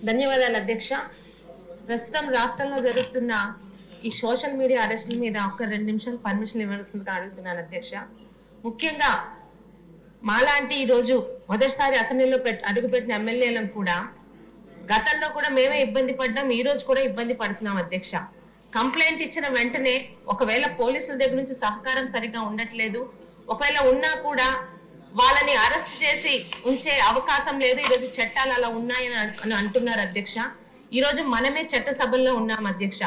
ధన్యవాదాలు అధ్యక్ష. ప్రస్తుతం రాష్ట్రంలో జరుగుతున్న ఈ సోషల్ మీడియా అరెస్టుల మీద ఒక 2 నిమిషాలు పర్మిషన్ ఇవ్వాల్సిందిగా అడుగుతున్నాను అధ్యక్ష. ముఖ్యంగా మాలాంటి ఈ రోజు మొదటిసారి అసెంబ్లీలో అడుగుపెట్టిన ఎమ్మెల్యేలను కూడా గతంలో కూడా మేమే ఇబ్బంది పడ్డాం, ఈ రోజు కూడా ఇబ్బంది పడుతున్నాం అధ్యక్ష. కంప్లైంట్ ఇచ్చిన వెంటనే ఒకవేళ పోలీసుల దగ్గర నుంచి సహకారం సరిగ్గా ఉండట్లేదు, ఒకవేళ ఉన్నా కూడా వాళ్ళని అరెస్ట్ చేసి ఉంచే అవకాశం లేదు. ఈరోజు చట్టాలు అలా ఉన్నాయని అంటున్నారు అధ్యక్ష. ఈరోజు మనమే చట్టసభల్లో ఉన్నాం అధ్యక్ష.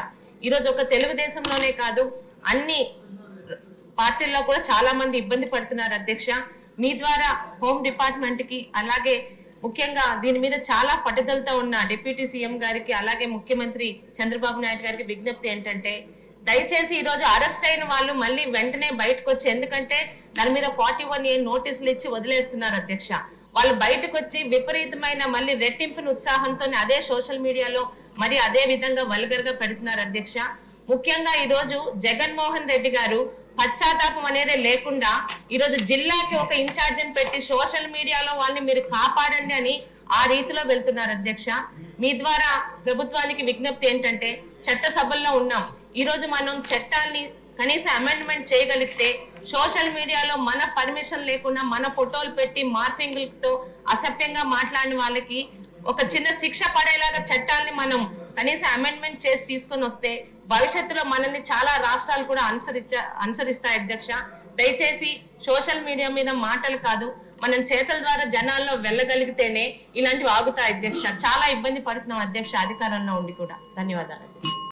ఈరోజు ఒక తెలుగుదేశంలోనే కాదు అన్ని పార్టీల్లో కూడా చాలా మంది ఇబ్బంది పడుతున్నారు అధ్యక్ష. మీ ద్వారా హోమ్ డిపార్ట్మెంట్ కి అలాగే ముఖ్యంగా దీని మీద చాలా పట్టుదలతో ఉన్న డిప్యూటీ సీఎం గారికి అలాగే ముఖ్యమంత్రి చంద్రబాబు నాయుడు గారికి విజ్ఞప్తి ఏంటంటే దయచేసి ఈ రోజు అరెస్ట్ అయిన వాళ్ళు మళ్ళీ వెంటనే బయటకు వచ్చి, ఎందుకంటే దాని మీద 41A నోటీసులు ఇచ్చి వదిలేస్తున్నారు అధ్యక్ష. వాళ్ళు బయటకు వచ్చి విపరీతమైన మళ్ళీ రెట్టింపుని ఉత్సాహంతో అదే సోషల్ మీడియాలో మరి అదే విధంగా వల్గర్ గా పెడుతున్నారు అధ్యక్ష. ముఖ్యంగా ఈ రోజు జగన్మోహన్ రెడ్డి గారు పశ్చాత్తాపం అనేది లేకుండా ఈరోజు జిల్లాకి ఒక ఇన్ఛార్జిని పెట్టి సోషల్ మీడియాలో వాళ్ళని మీరు కాపాడండి అని ఆ రీతిలో వెళ్తున్నారు అధ్యక్ష. మీ ద్వారా ప్రభుత్వానికి విజ్ఞప్తి ఏంటంటే చట్టసభల్లో ఉన్నాం, ఈ రోజు మనం చట్టాన్ని కనీసం అమెండ్మెంట్ చేయగలిగితే సోషల్ మీడియాలో మన పర్మిషన్ లేకుండా మన ఫోటోలు పెట్టి మార్ఫింగ్లతో అసభ్యంగా మాట్లాడిన వాళ్ళకి ఒక చిన్న శిక్ష పడేలాగా చట్టాన్ని మనం కనీసం అమెండ్మెంట్ చేసి తీసుకొని వస్తే భవిష్యత్తులో మనల్ని చాలా రాష్ట్రాలు కూడా అనుసరిస్తాయి అధ్యక్ష. దయచేసి సోషల్ మీడియా మీద మాటలు కాదు, మనం చేతుల ద్వారా జనాల్లో వెళ్ళగలిగితేనే ఇలాంటివి ఆగుతాయి అధ్యక్ష. చాలా ఇబ్బంది పడుతున్నాం అధ్యక్ష అధికారంలో ఉండి కూడా. ధన్యవాదాలు.